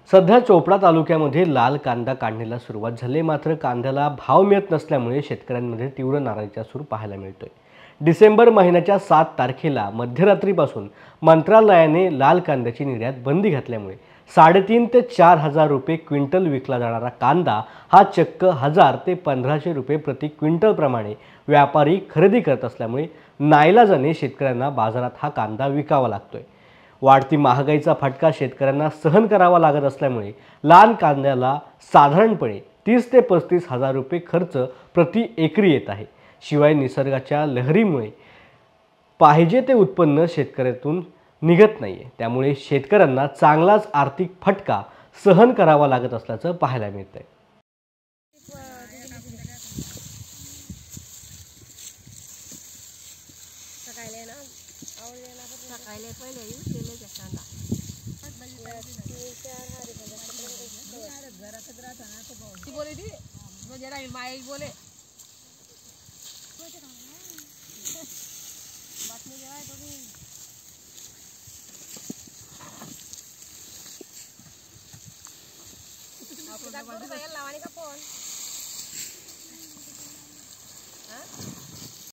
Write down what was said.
सध्या चोपडा तालुक्यामध्ये लाल कांदा काढणीला सुरुवात झाली, मात्र कांद्याला भाव मिळत नसल्यामुळे शेतकऱ्यांमध्ये तीव्र नाराजीचा सूर पाहायला मिळतोय। डिसेंबर महिन्याच्या 7 तारखेला मध्यरात्रीपासून मंत्रालयाने लाल कांद्याची निर्यात बंदी घातल्यामुळे 3,500 ते 4,000 रुपये क्विंटल विकला जाणारा कांदा हा चक्क 1,000 ते 1,500 रुपये प्रति क्विंटल प्रमाणे व्यापारी खरेदी करत असल्यामुळे नाईलाजाने शेतकऱ्यांना बाजारात हा कांदा विकावा लागतोय। वाढती महागाईचा फटका शेतकऱ्यांना सहन करावा लागत असल्यामुळे लाल कांद्याला साधारणपणे 30 ते 35 हजार रुपये खर्च प्रति एकरी येत आहे। शिवाय निसर्गाच्या लहरीमुळे पाहिजे ते उत्पन्न शेतकऱ्यातून निघत नाहीये, त्यामुळे शेतकऱ्यांना चांगलाच आर्थिक फटका सहन करावा लागत असल्याचं पाहायला मिळतंय। सकाळी पहिले यूज केले कांदा बोले ती जरा माई बोले बातमी जेवाय तुम्ही लावानी का फोन